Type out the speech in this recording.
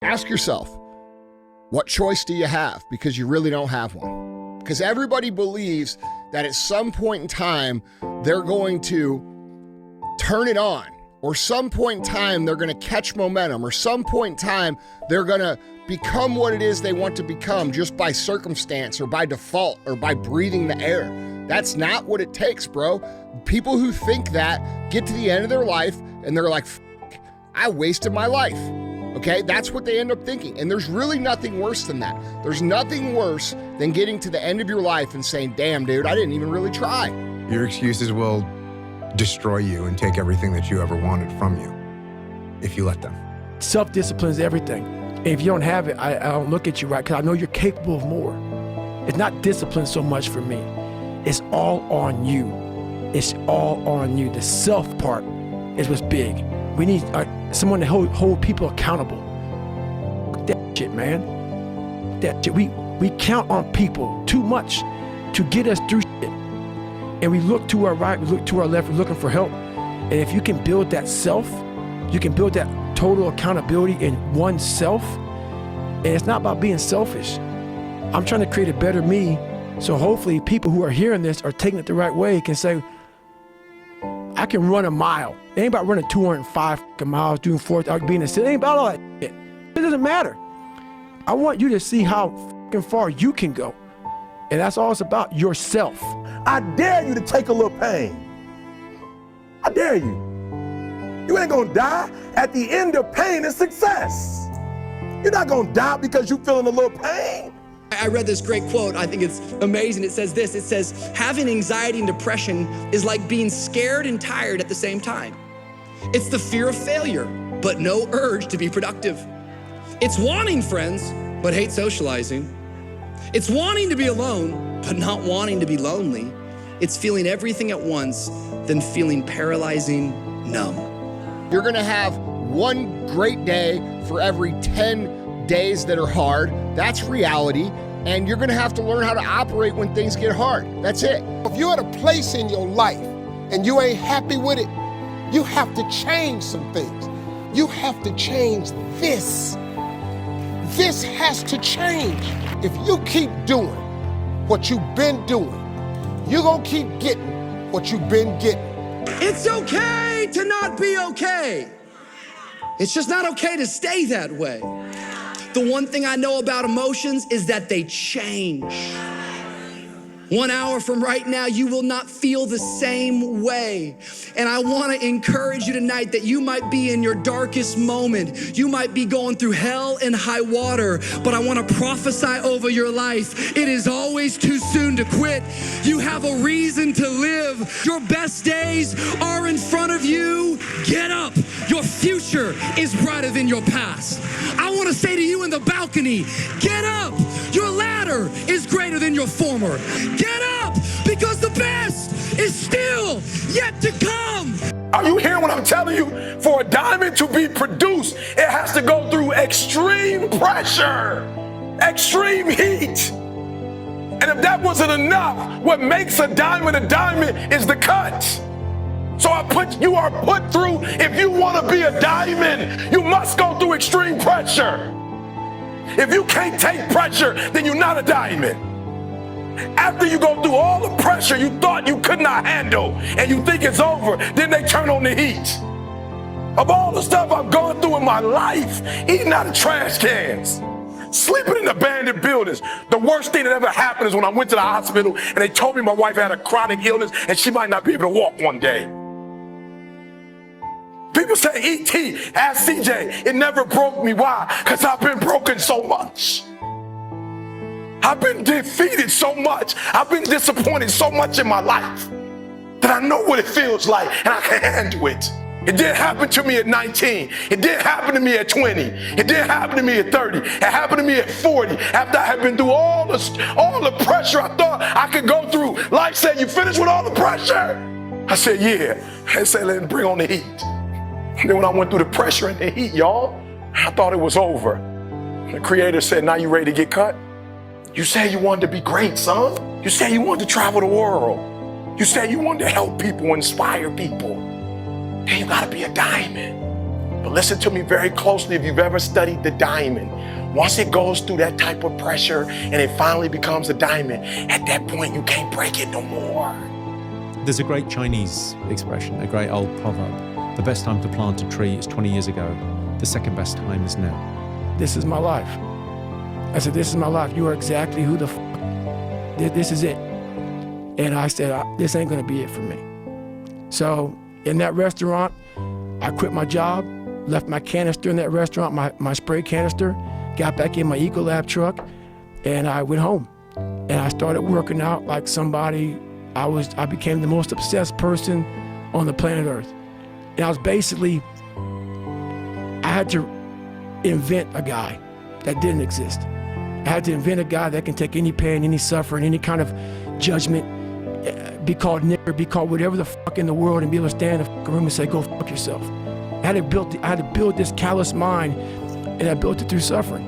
Ask yourself, what choice do you have? Because you really don't have one. Because everybody believes that at some point in time, they're going to turn it on, or some point in time, they're going to catch momentum, or some point in time, they're going to become what it is they want to become just by circumstance or by default or by breathing the air. That's not what it takes, bro. People who think that get to the end of their life and they're like, I wasted my life. Okay, that's what they end up thinking. And there's really nothing worse than that. There's nothing worse than getting to the end of your life and saying, damn, dude, I didn't even really try. Your excuses will destroy you and take everything that you ever wanted from you if you let them. Self-discipline is everything. And if you don't have it, I don't look at you right, because I know you're capable of more. It's not discipline so much for me. It's all on you. It's all on you. The self part is what's big. We need someone to hold people accountable. That shit, man. That shit. We count on people too much to get us through shit. And we look to our right, we look to our left, we're looking for help. And if you can build that self, you can build that total accountability in oneself. And it's not about being selfish. I'm trying to create a better me, so hopefully people who are hearing this are taking it the right way, can say, I can run a mile. It ain't about running 205 miles, doing 4,000, being a city. It ain't about all that shit. It doesn't matter. I want you to see how far you can go. And that's all it's about, yourself. I dare you to take a little pain. I dare you. You ain't gonna die. At the end of pain is success. You're not gonna die because you're feeling a little pain. I read this great quote. I think it's amazing. It says this, it says, having anxiety and depression is like being scared and tired at the same time. It's the fear of failure, but no urge to be productive. It's wanting friends, but hate socializing. It's wanting to be alone, but not wanting to be lonely. It's feeling everything at once, then feeling paralyzing numb. You're gonna have one great day for every 10 days that are hard. That's reality. And you're gonna have to learn how to operate when things get hard. That's it. If you're at a place in your life and you ain't happy with it, you have to change some things. You have to change this. This has to change. If you keep doing what you've been doing, you're gonna keep getting what you've been getting. It's okay to not be okay. It's just not okay to stay that way. The one thing I know about emotions is that they change. 1 hour from right now, you will not feel the same way. And I want to encourage you tonight that you might be in your darkest moment. You might be going through hell and high water, but I want to prophesy over your life. It is always too soon to quit. You have a reason to live. Your best days are in front of you. Get up. Your future is brighter than your past. I want to say to you in the balcony, get up. Your ladder is greater than your former. Get up, because the best is still yet to come. Are you hearing what I'm telling you? For a diamond to be produced, it has to go through extreme pressure, extreme heat. And if that wasn't enough, what makes a diamond is the cut. So you are put through, if you want to be a diamond, you must go through extreme pressure. If you can't take pressure, then you're not a diamond. After you go through all the pressure you thought you could not handle and you think it's over, then they turn on the heat. Of all the stuff I've gone through in my life, eating out of trash cans, sleeping in abandoned buildings, the worst thing that ever happened is when I went to the hospital and they told me my wife had a chronic illness and she might not be able to walk one day. People say, E.T., ask CJ, it never broke me. Why? Because I've been broken so much. I've been defeated so much. I've been disappointed so much in my life that I know what it feels like and I can handle it. It didn't happen to me at 19. It didn't happen to me at 20. It didn't happen to me at 30. It happened to me at 40 after I had been through all the pressure I thought I could go through. Life said, you finished with all the pressure? I said, yeah. They said, let's bring on the heat. And then when I went through the pressure and the heat, y'all, I thought it was over. The Creator said, now you ready to get cut? You said you wanted to be great, son. You said you wanted to travel the world. You said you wanted to help people, inspire people. Then you gotta be a diamond. But listen to me very closely if you've ever studied the diamond. Once it goes through that type of pressure and it finally becomes a diamond, at that point you can't break it no more. There's a great Chinese expression, a great old proverb. The best time to plant a tree is 20 years ago. The second best time is now. This is my life. I said, this is my life. You are exactly who the this is it. And I said, this ain't gonna be it for me. So in that restaurant, I quit my job, left my canister in that restaurant, my spray canister, got back in my Ecolab truck, and I went home. And I started working out like somebody, I became the most obsessed person on the planet Earth. And I was basically, I had to invent a guy that didn't exist. I had to invent a guy that can take any pain, any suffering, any kind of judgment, be called nigger, be called whatever the fuck in the world, and be able to stand in the fucking room and say, go fuck yourself. I had to build this callous mind, and I built it through suffering.